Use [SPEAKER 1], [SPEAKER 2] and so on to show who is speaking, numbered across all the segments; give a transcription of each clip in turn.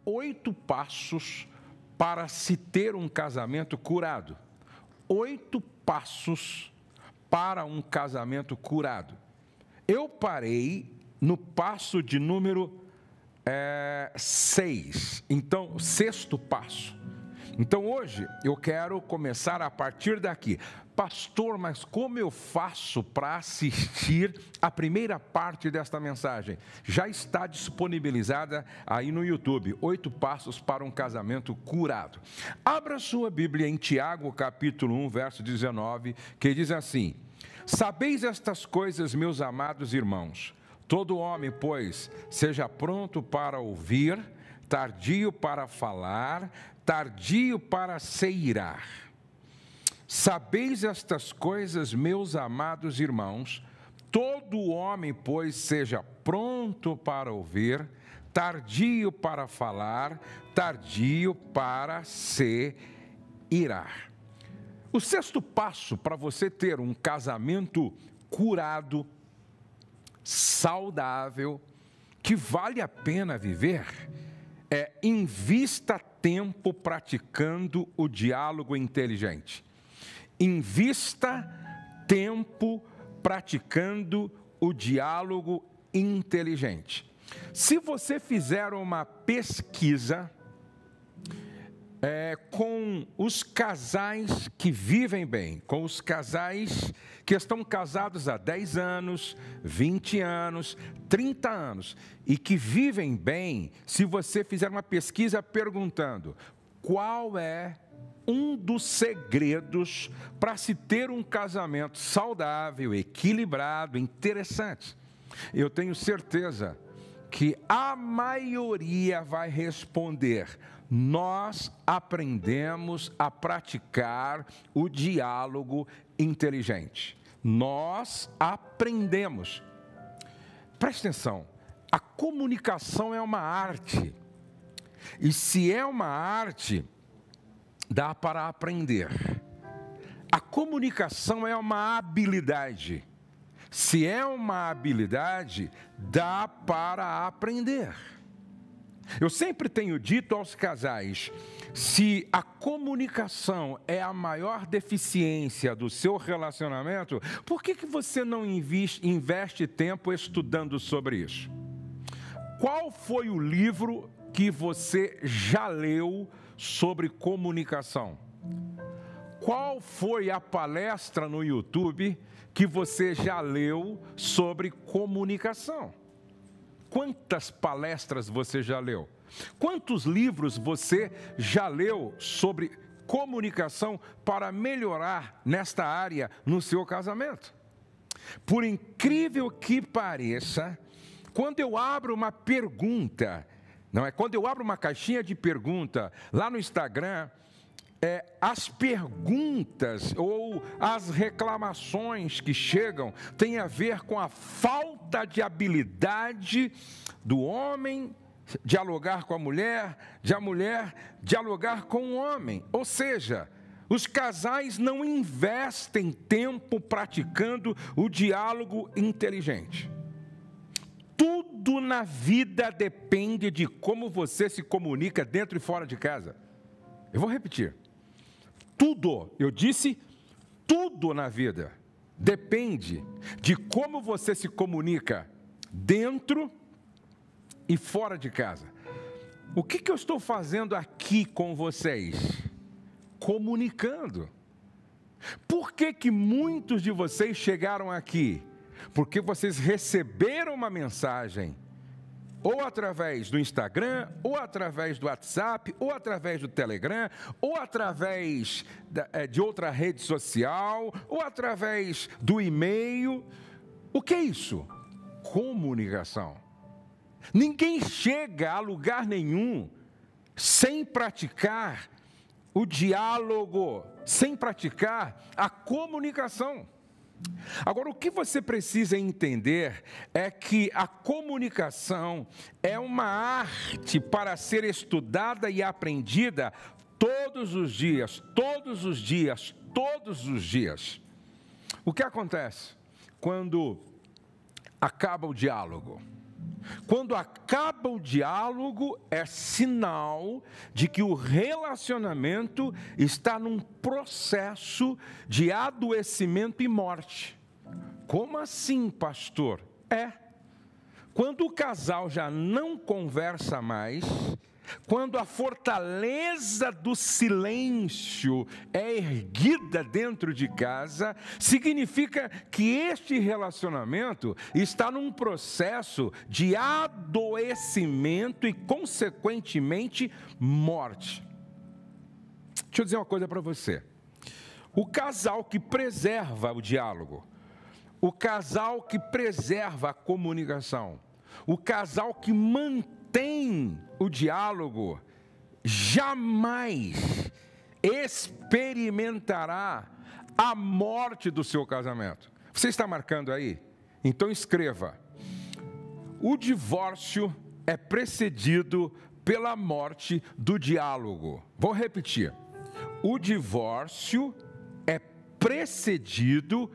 [SPEAKER 1] 8 passos para se ter um casamento curado. 8 passos para um casamento curado. Eu parei no passo de número 6. Então, 6º passo. Então, hoje, eu quero começar a partir daqui. Pastor, mas como eu faço para assistir a primeira parte desta mensagem? Já está disponibilizada aí no YouTube, 8 passos para um casamento curado. Abra sua Bíblia em Tiago, capítulo 1, verso 19, que diz assim: sabeis estas coisas, meus amados irmãos, todo homem, pois, seja pronto para ouvir, tardio para falar, tardio para se irar. Sabeis estas coisas, meus amados irmãos, todo homem, pois, seja pronto para ouvir, tardio para falar, tardio para se irar. O 6º passo para você ter um casamento curado, saudável, que vale a pena viver, é invista tempo praticando o diálogo inteligente. Invista tempo praticando o diálogo inteligente. Se você fizer uma pesquisa com os casais que vivem bem, com os casais que estão casados há 10 anos, 20 anos, 30 anos e que vivem bem, se você fizer uma pesquisa perguntando qual é um dos segredos para se ter um casamento saudável, equilibrado, interessante, eu tenho certeza que a maioria vai responder: nós aprendemos a praticar o diálogo inteligente. Nós aprendemos. Preste atenção, a comunicação é uma arte. E se é uma arte, dá para aprender. A comunicação é uma habilidade. Se é uma habilidade, dá para aprender. Eu sempre tenho dito aos casais, se a comunicação é a maior deficiência do seu relacionamento, por que você não investe tempo estudando sobre isso? Qual foi o livro que você já leu sobre comunicação? Qual foi a palestra no YouTube que você já leu sobre comunicação? Quantas palestras você já leu? Quantos livros você já leu sobre comunicação para melhorar nesta área no seu casamento? Por incrível que pareça, quando eu abro uma pergunta, quando eu abro uma caixinha de pergunta lá no Instagram, as perguntas ou as reclamações que chegam têm a ver com a falta de habilidade do homem dialogar com a mulher dialogar com o homem. Ou seja, os casais não investem tempo praticando o diálogo inteligente. Tudo na vida depende de como você se comunica dentro e fora de casa. Eu vou repetir. Tudo, eu disse, tudo na vida depende de como você se comunica dentro e fora de casa. O que eu estou fazendo aqui com vocês? Comunicando. Por que muitos de vocês chegaram aqui? Porque vocês receberam uma mensagem, ou através do Instagram, ou através do WhatsApp, ou através do Telegram, ou através de outra rede social, ou através do e-mail. O que é isso? Comunicação. Ninguém chega a lugar nenhum sem praticar o diálogo, sem praticar a comunicação. Agora, o que você precisa entender é que a comunicação é uma arte para ser estudada e aprendida todos os dias, todos os dias, todos os dias. O que acontece quando acaba o diálogo? Quando acaba o diálogo, é sinal de que o relacionamento está num processo de adoecimento e morte. Como assim, pastor? Quando o casal já não conversa mais, quando a fortaleza do silêncio é erguida dentro de casa, significa que este relacionamento está num processo de adoecimento e, consequentemente, morte. Deixa eu dizer uma coisa para você. O casal que preserva o diálogo, o casal que preserva a comunicação, o casal que mantém o diálogo, jamais experimentará a morte do seu casamento. Você está marcando aí? Então escreva: o divórcio é precedido pela morte do diálogo. Vou repetir: o divórcio é precedido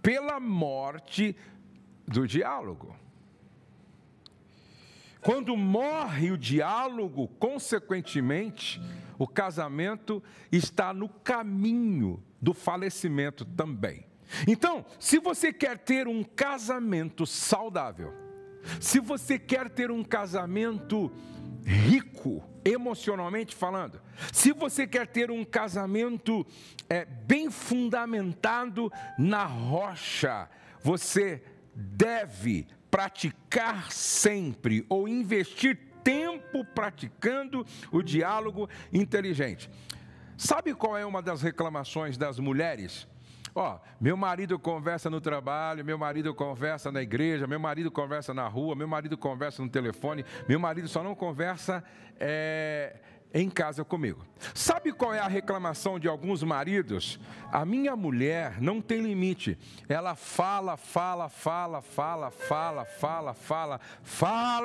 [SPEAKER 1] pela morte do diálogo. Quando morre o diálogo, consequentemente, o casamento está no caminho do falecimento também. Então, se você quer ter um casamento saudável, se você quer ter um casamento rico, emocionalmente falando, se você quer ter um casamento bem fundamentado na rocha, você deve praticar sempre ou investir tempo praticando o diálogo inteligente. Sabe qual é uma das reclamações das mulheres? Meu marido conversa no trabalho, meu marido conversa na igreja, meu marido conversa na rua, meu marido conversa no telefone, meu marido só não conversa em casa comigo. Sabe qual é a reclamação de alguns maridos? A minha mulher não tem limite. Ela fala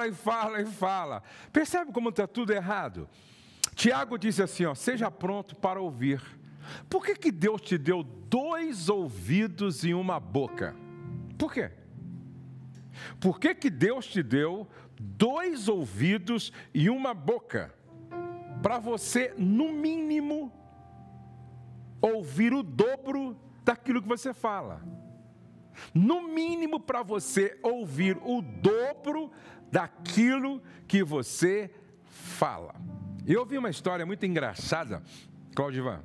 [SPEAKER 1] e fala. Percebe como está tudo errado? Tiago disse assim, seja pronto para ouvir. Por que Deus te deu 2 ouvidos e uma boca? Por quê? Por que Deus te deu 2 ouvidos e uma boca? Para você, no mínimo, ouvir o dobro daquilo que você fala. No mínimo, para você ouvir o dobro daquilo que você fala. Eu ouvi uma história muito engraçada, Claudivan,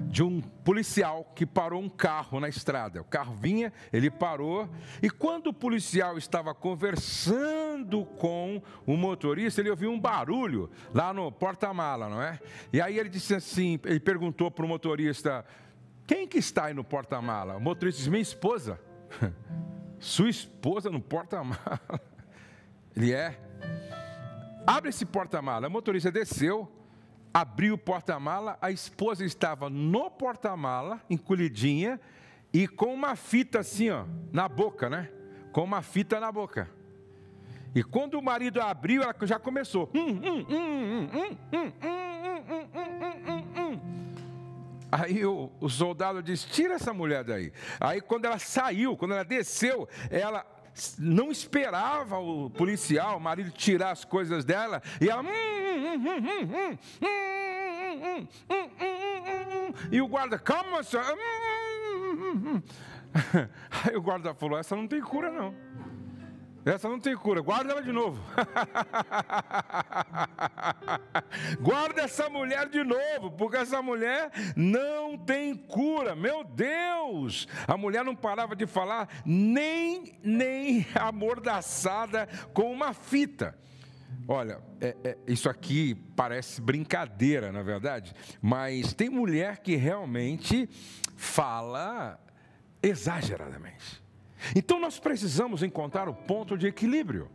[SPEAKER 1] de um policial que parou um carro na estrada. O carro vinha, ele parou, e quando o policial estava conversando com o motorista, ele ouviu um barulho lá no porta-mala, não é? E aí ele disse assim, ele perguntou para o motorista: quem que está aí no porta-mala? O motorista disse: minha esposa. Sua esposa no porta-mala? Ele abre esse porta-mala. O motorista desceu, abriu o porta-mala, a esposa estava no porta-mala, encolhidinha, e com uma fita assim, na boca, né? Com uma fita na boca. E quando o marido abriu, ela já começou. Aí o soldado disse: tira essa mulher daí. Aí quando ela saiu, quando ela desceu, ela não esperava o policial, o marido, tirar as coisas dela, e ela... E o guarda: calma, senhora. Aí o guarda falou: essa não tem cura, não. Essa não tem cura, guarda ela de novo. Guarda essa mulher de novo, porque essa mulher não tem cura. Meu Deus! A mulher não parava de falar, nem amordaçada com uma fita. Olha, isso aqui parece brincadeira, na verdade, mas tem mulher que realmente fala exageradamente. Então nós precisamos encontrar o ponto de equilíbrio.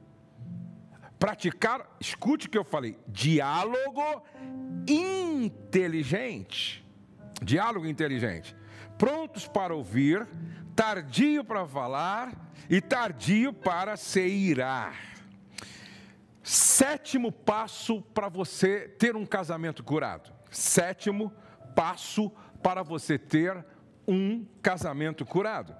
[SPEAKER 1] Praticar, escute o que eu falei, diálogo inteligente. Diálogo inteligente. Prontos para ouvir, tardio para falar e tardio para se irar. 7º passo para você ter um casamento curado. 7º passo para você ter um casamento curado.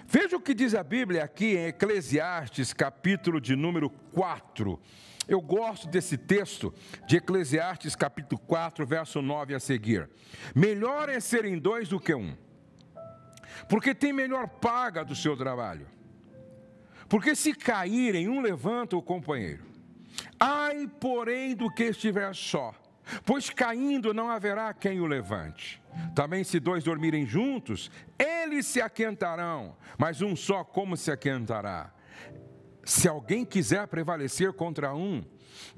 [SPEAKER 1] Veja o que diz a Bíblia aqui em Eclesiastes, capítulo de número 4. Eu gosto desse texto de Eclesiastes, capítulo 4, verso 9 a seguir. Melhor é serem dois do que um, porque tem melhor paga do seu trabalho. Porque se caírem, um levanta o companheiro. Ai, porém, do que estiver só, pois caindo não haverá quem o levante. Também se dois dormirem juntos, eles se aquentarão, mas um só como se aquentará? Se alguém quiser prevalecer contra um,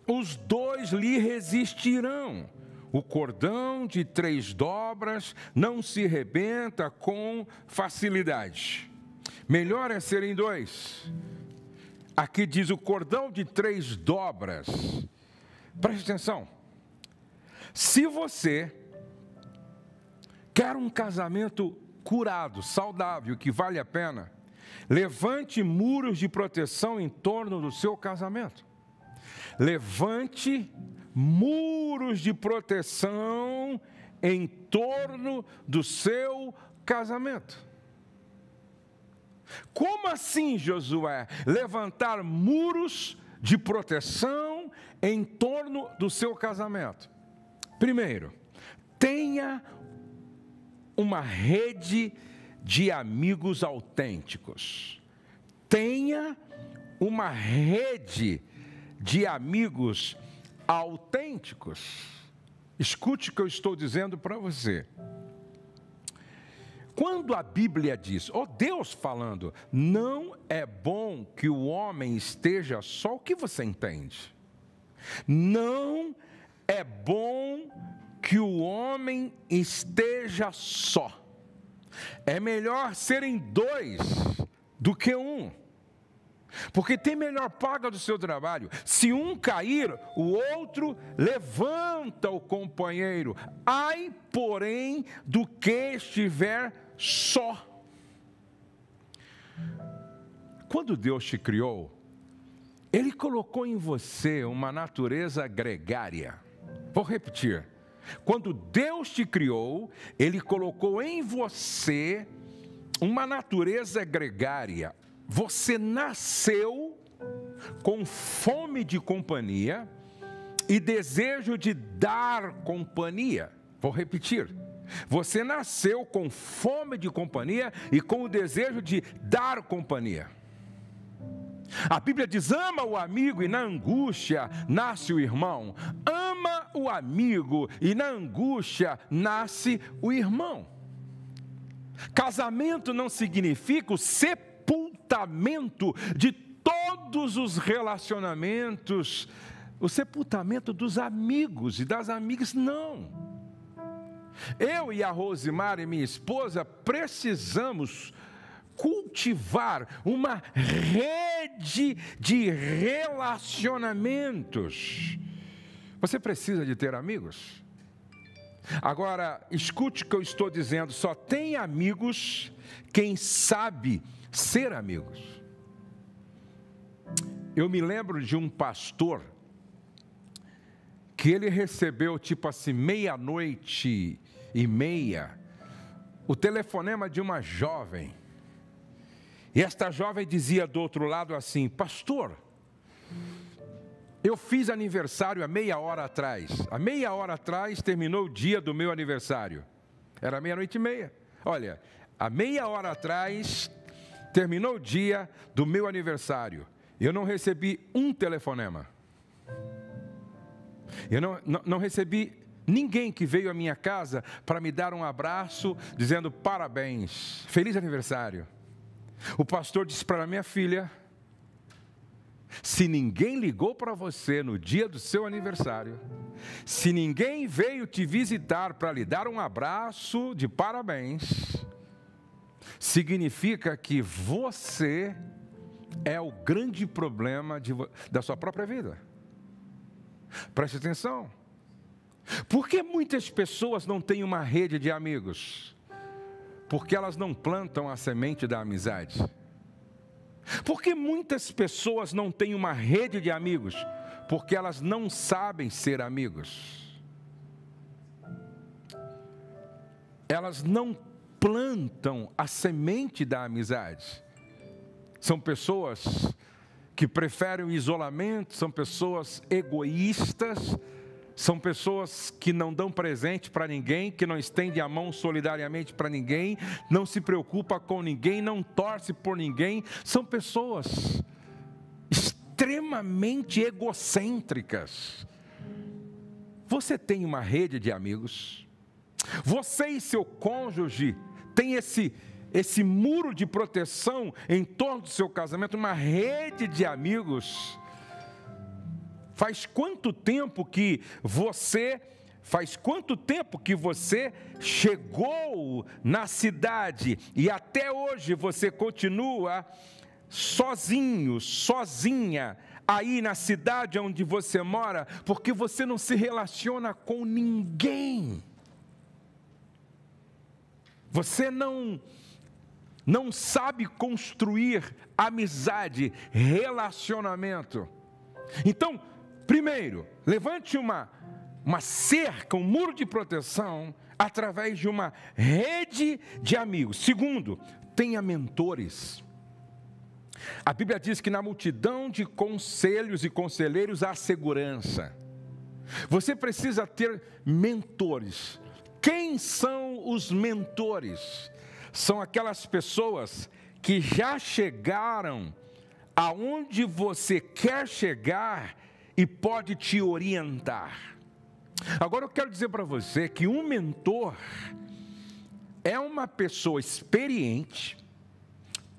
[SPEAKER 1] os dois lhe resistirão. O cordão de 3 dobras não se rebenta com facilidade. Melhor é serem dois. Aqui diz o cordão de 3 dobras. Preste atenção. Se você quer um casamento curado, saudável, que vale a pena, levante muros de proteção em torno do seu casamento. Levante muros de proteção em torno do seu casamento. Como assim, Josué? Levantar muros de proteção em torno do seu casamento. Primeiro, tenha uma rede de amigos autênticos. Tenha uma rede de amigos autênticos. Escute o que eu estou dizendo para você. Quando a Bíblia diz, Deus falando, não é bom que o homem esteja só, o que você entende? Não é bom que o homem esteja só. É melhor serem dois do que um. Porque tem melhor paga do seu trabalho. Se um cair, o outro levanta o companheiro. Ai, porém, do que estiver só. Quando Deus te criou, Ele colocou em você uma natureza gregária. Vou repetir. Quando Deus te criou, Ele colocou em você uma natureza gregária. Você nasceu com fome de companhia e desejo de dar companhia. Vou repetir. Você nasceu com fome de companhia e com o desejo de dar companhia. A Bíblia diz, ama o amigo e na angústia nasce o irmão. Ama o amigo e na angústia nasce o irmão. Casamento não significa o sepultamento de todos os relacionamentos, o sepultamento dos amigos e das amigas, não. Eu e a Rosimar, minha esposa, precisamos cultivar uma rede de relacionamentos. Você precisa de ter amigos? Agora, escute o que eu estou dizendo, só tem amigos quem sabe ser amigos. Eu me lembro de um pastor que ele recebeu tipo assim 00:30 o telefonema de uma jovem. E esta jovem dizia do outro lado assim, pastor, eu fiz aniversário há meia hora atrás. Há meia hora atrás terminou o dia do meu aniversário. Era 00:30. Olha, há meia hora atrás terminou o dia do meu aniversário. Eu não recebi um telefonema. Eu não recebi ninguém que veio à minha casa para me dar um abraço, dizendo parabéns, feliz aniversário. O pastor disse para minha filha, se ninguém ligou para você no dia do seu aniversário, se ninguém veio te visitar para lhe dar um abraço de parabéns, significa que você é o grande problema da sua própria vida. Preste atenção. Por que muitas pessoas não têm uma rede de amigos? Porque elas não plantam a semente da amizade. Por que muitas pessoas não têm uma rede de amigos? Porque elas não sabem ser amigos. Elas não plantam a semente da amizade. São pessoas que preferem o isolamento, são pessoas egoístas, são pessoas que não dão presente para ninguém, que não estendem a mão solidariamente para ninguém, não se preocupa com ninguém, não torce por ninguém. São pessoas extremamente egocêntricas. Você tem uma rede de amigos? Você e seu cônjuge têm esse muro de proteção em torno do seu casamento, uma rede de amigos? Faz quanto tempo que você chegou na cidade e até hoje você continua sozinho, sozinha, aí na cidade onde você mora, porque você não se relaciona com ninguém? Você não sabe construir amizade, relacionamento. Então, primeiro, levante uma cerca, um muro de proteção através de uma rede de amigos. Segundo, tenha mentores. A Bíblia diz que na multidão de conselhos e conselheiros há segurança. Você precisa ter mentores. Quem são os mentores? São aquelas pessoas que já chegaram aonde você quer chegar e pode te orientar. Agora eu quero dizer para você que um mentor é uma pessoa experiente,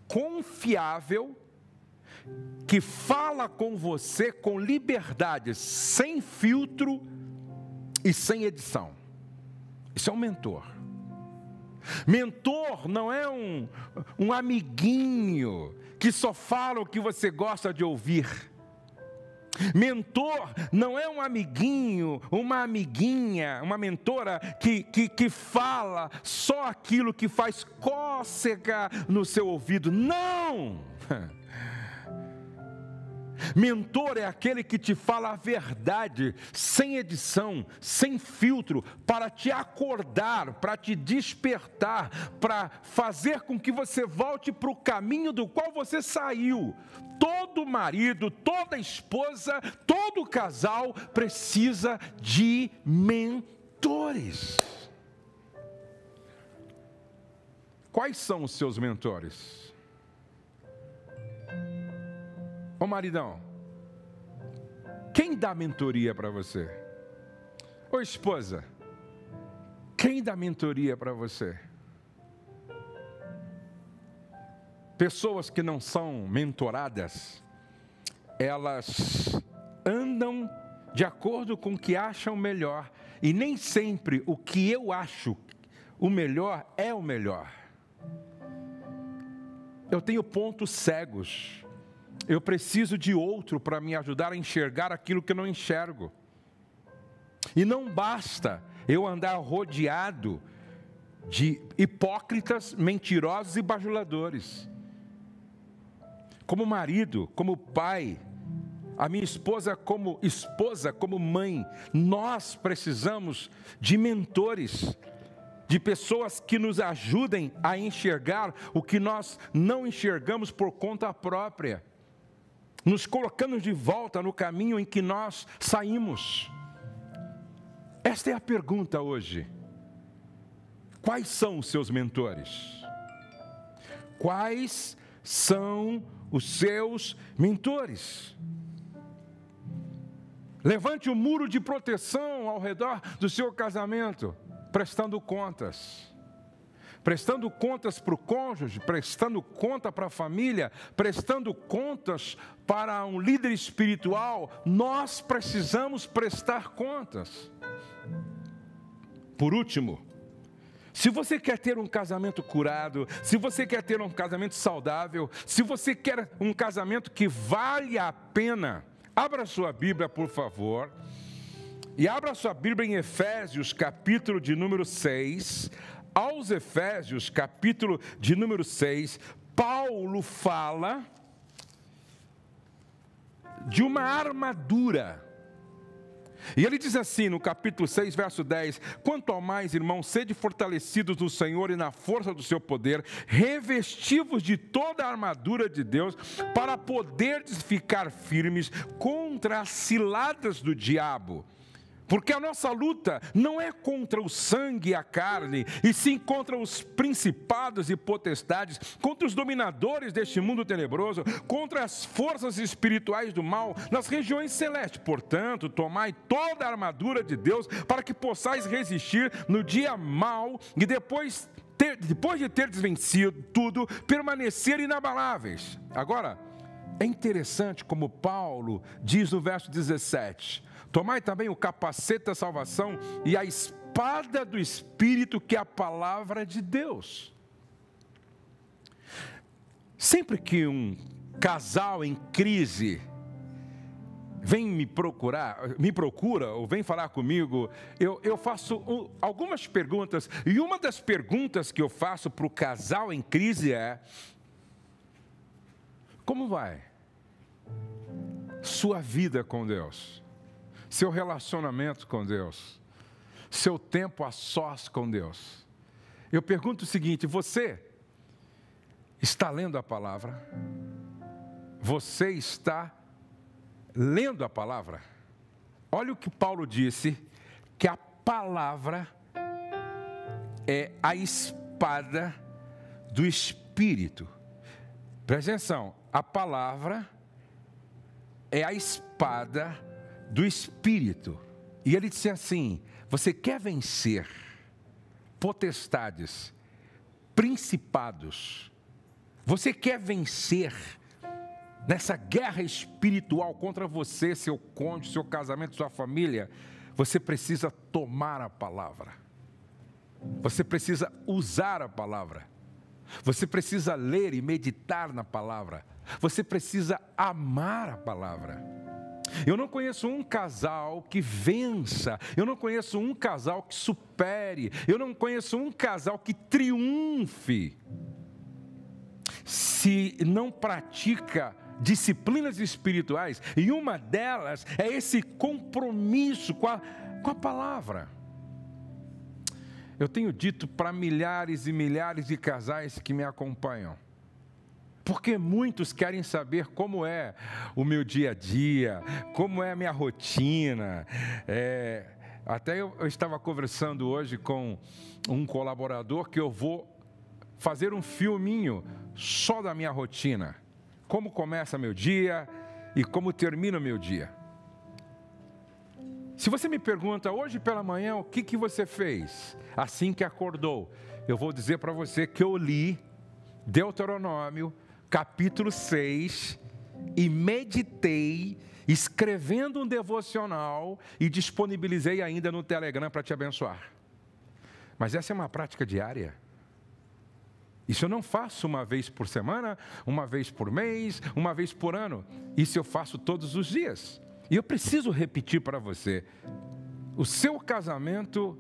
[SPEAKER 1] confiável, que fala com você com liberdade, sem filtro e sem edição. Isso é um mentor. Mentor não é um amiguinho que só fala o que você gosta de ouvir. Mentor não é um amiguinho, uma amiguinha, uma mentora que fala só aquilo que faz cócega no seu ouvido. Não! Mentor é aquele que te fala a verdade, sem edição, sem filtro, para te acordar, para te despertar, para fazer com que você volte para o caminho do qual você saiu. Todo marido, toda esposa, todo casal precisa de mentores. Quais são os seus mentores? Ô maridão, quem dá mentoria para você? Ô esposa, quem dá mentoria para você? Pessoas que não são mentoradas, elas andam de acordo com o que acham melhor, e nem sempre o que eu acho o melhor é o melhor. Eu tenho pontos cegos. Eu preciso de outro para me ajudar a enxergar aquilo que eu não enxergo. E não basta eu andar rodeado de hipócritas, mentirosos e bajuladores. Como marido, como pai, a minha esposa, como mãe, nós precisamos de mentores, de pessoas que nos ajudem a enxergar o que nós não enxergamos por conta própria, nos colocando de volta no caminho em que nós saímos. Esta é a pergunta hoje. Quais são os seus mentores? Quais são os seus mentores? Levante um muro de proteção ao redor do seu casamento, prestando contas. Prestando contas para o cônjuge, prestando conta para a família, prestando contas para um líder espiritual. Nós precisamos prestar contas. Por último, se você quer ter um casamento curado, se você quer ter um casamento saudável, se você quer um casamento que vale a pena, abra sua Bíblia, por favor, e abra sua Bíblia em Efésios, capítulo de número 6. Aos Efésios, capítulo de número 6, Paulo fala de uma armadura. E ele diz assim no capítulo 6, verso 10: quanto ao mais, irmãos, sede fortalecidos no Senhor e na força do seu poder, revestivos de toda a armadura de Deus, para poderdes ficar firmes contra as ciladas do diabo. Porque a nossa luta não é contra o sangue e a carne, e sim contra os principados e potestades, contra os dominadores deste mundo tenebroso, contra as forças espirituais do mal nas regiões celestes. Portanto, tomai toda a armadura de Deus para que possais resistir no dia mau e depois de teres vencido tudo, permanecer inabaláveis. Agora, é interessante como Paulo diz no verso 17: tomai também o capacete da salvação e a espada do Espírito, que é a palavra de Deus. Sempre que um casal em crise vem me procura ou vem falar comigo, eu faço algumas perguntas. E uma das perguntas que eu faço para o casal em crise é: como vai sua vida com Deus? Seu relacionamento com Deus, seu tempo a sós com Deus. Eu pergunto o seguinte: você está lendo a palavra? Você está lendo a palavra? Olha o que Paulo disse, que a palavra é a espada do Espírito. Presta atenção, a palavra é a espada do Espírito. E ele disse assim: você quer vencer potestades, principados, você quer vencer nessa guerra espiritual contra você, seu cônjuge, seu casamento, sua família, você precisa tomar a palavra, você precisa usar a palavra, você precisa ler e meditar na palavra, você precisa amar a palavra. Eu não conheço um casal que vença, eu não conheço um casal que supere, eu não conheço um casal que triunfe, se não pratica disciplinas espirituais, e uma delas é esse compromisso com a palavra. Eu tenho dito para milhares e milhares de casais que me acompanham, porque muitos querem saber como é o meu dia a dia, como é a minha rotina. Até eu estava conversando hoje com um colaborador que eu vou fazer um filminho só da minha rotina. Como começa meu dia e como termina o meu dia. Se você me pergunta hoje pela manhã o que você fez assim que acordou, eu vou dizer para você que eu li Deuteronômio capítulo 6 e meditei, escrevendo um devocional e disponibilizei ainda no Telegram para te abençoar. Mas essa é uma prática diária. Isso eu não faço uma vez por semana, uma vez por mês, uma vez por ano. Isso eu faço todos os dias. E eu preciso repetir para você: o seu casamento,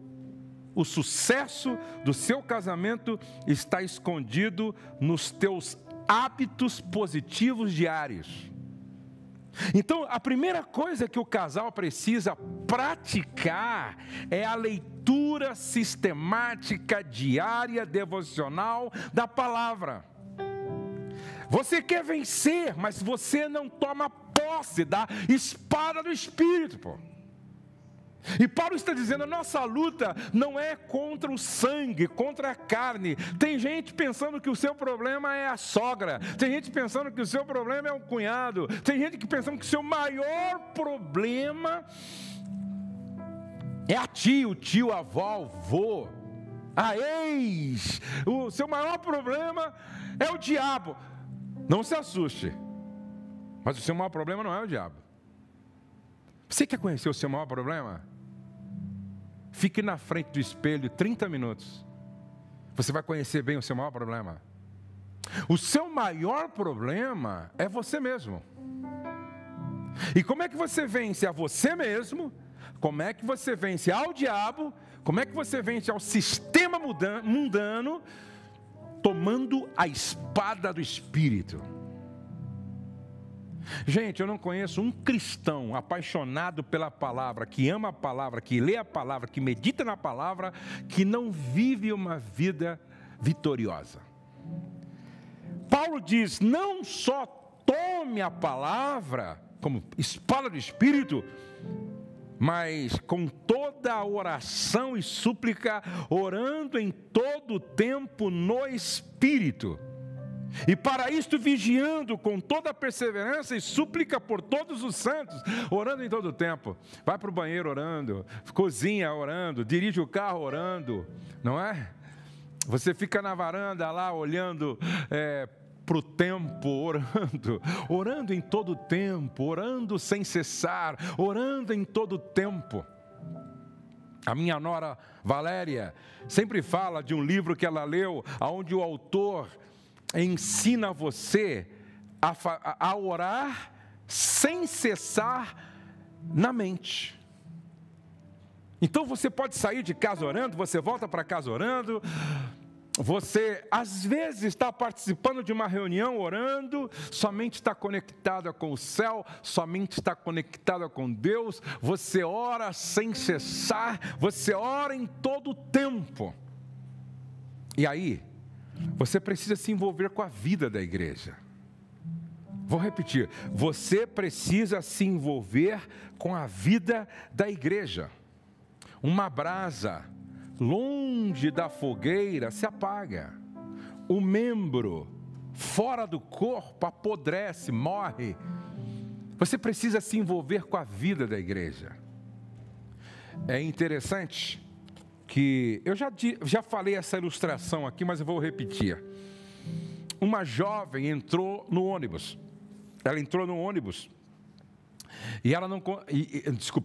[SPEAKER 1] o sucesso do seu casamento está escondido nos teus hábitos positivos diários. Então, a primeira coisa que o casal precisa praticar é a leitura sistemática, diária, devocional da palavra. Você quer vencer, mas você não toma posse da espada do Espírito, pô. E Paulo está dizendo: a nossa luta não é contra o sangue, contra a carne. Tem gente pensando que o seu problema é a sogra, tem gente pensando que o seu problema é o cunhado, tem gente que pensando que o seu maior problema é a tia, o tio, a avó, o vô, a ex. O seu maior problema é o diabo. Não se assuste, mas o seu maior problema não é o diabo. Você quer conhecer o seu maior problema? Fique na frente do espelho 30 minutos. Você vai conhecer bem o seu maior problema. O seu maior problema é você mesmo. E como é que você vence a você mesmo? Como é que você vence ao diabo? Como é que você vence ao sistema mundano? Tomando a espada do Espírito. Gente, eu não conheço um cristão apaixonado pela palavra, que ama a palavra, que lê a palavra, que medita na palavra, que não vive uma vida vitoriosa. Paulo diz, não só tome a palavra como espada do Espírito, mas com toda a oração e súplica, orando em todo o tempo no Espírito. E para isto vigiando com toda a perseverança e súplica por todos os santos, orando em todo o tempo. Vai para o banheiro orando, cozinha orando, dirige o carro orando, não é? Você fica na varanda lá olhando para o tempo, orando em todo o tempo, orando sem cessar, orando em todo o tempo. A minha nora Valéria sempre fala de um livro que ela leu, onde o autor ensina você a orar sem cessar na mente. Então você pode sair de casa orando, você volta para casa orando, você às vezes está participando de uma reunião orando, sua mente está conectada com o céu, sua mente está conectada com Deus, você ora sem cessar, você ora em todo o tempo. E aí, você precisa se envolver com a vida da igreja. Vou repetir, você precisa se envolver com a vida da igreja. Uma brasa longe da fogueira se apaga. O membro fora do corpo apodrece, morre. Você precisa se envolver com a vida da igreja. É interessante que eu já falei essa ilustração aqui, mas eu vou repetir. Uma jovem entrou no ônibus. Ela entrou no ônibus e ela não,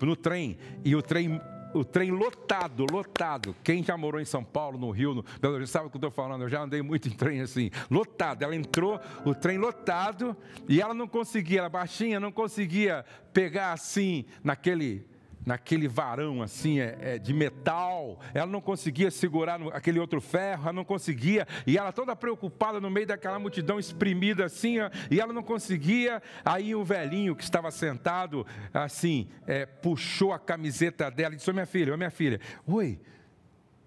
[SPEAKER 1] no trem, e o trem lotado. Quem já morou em São Paulo, no Rio, no Belo Horizonte, sabe o que eu estou falando? Eu já andei muito em trem assim, lotado. Ela entrou, o trem lotado, e ela não conseguia, ela baixinha, não conseguia pegar assim, naquele varão assim, de metal, ela não conseguia segurar aquele outro ferro, ela não conseguia, e ela toda preocupada no meio daquela multidão espremida assim, e ela não conseguia. Aí o velhinho que estava sentado assim, puxou a camiseta dela e disse, ô minha filha, oi.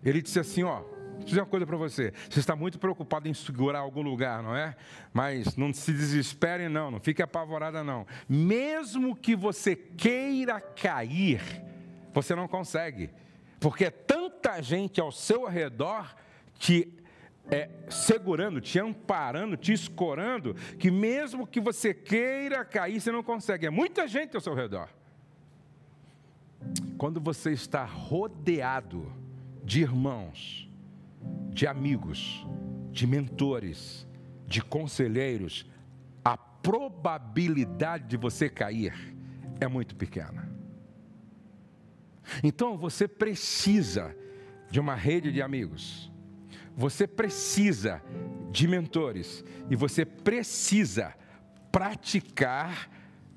[SPEAKER 1] Ele disse assim, vou dizer uma coisa para você, você está muito preocupado em segurar algum lugar, não é? Mas não se desespere não fique apavorada não. Mesmo que você queira cair, você não consegue, porque é tanta gente ao seu redor te segurando, te amparando, te escorando, que mesmo que você queira cair, você não consegue. É muita gente ao seu redor. Quando você está rodeado de irmãos, de amigos, de mentores, de conselheiros, a probabilidade de você cair é muito pequena. Então você precisa de uma rede de amigos, você precisa de mentores e você precisa praticar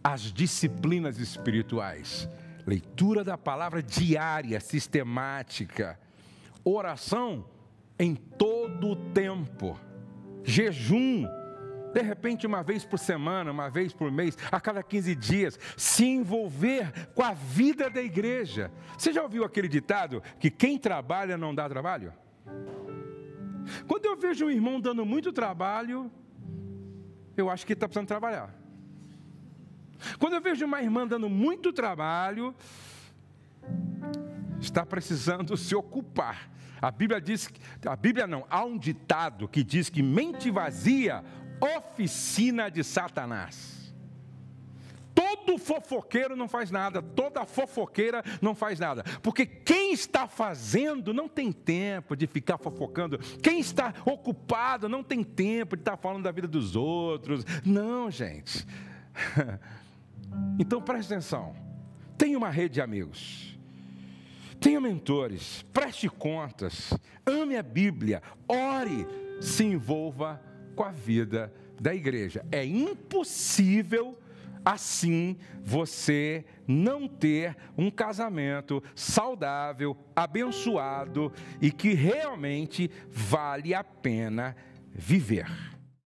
[SPEAKER 1] as disciplinas espirituais. Leitura da palavra diária, sistemática, oração em todo o tempo, jejum, de repente uma vez por semana, uma vez por mês, a cada 15 dias, se envolver com a vida da igreja. Você já ouviu aquele ditado que quem trabalha não dá trabalho? Quando eu vejo um irmão dando muito trabalho, eu acho que ele está precisando trabalhar. Quando eu vejo uma irmã dando muito trabalho, está precisando se ocupar. A Bíblia não, há um ditado que diz que mente vazia, oficina de Satanás. Todo fofoqueiro não faz nada, toda fofoqueira não faz nada, porque quem está fazendo não tem tempo de ficar fofocando, quem está ocupado não tem tempo de estar falando da vida dos outros, não, gente. Então preste atenção, tenha uma rede de amigos, tenha mentores, preste contas, ame a Bíblia, ore, se envolva com a vida da igreja. É impossível assim você não ter um casamento saudável, abençoado e que realmente vale a pena viver.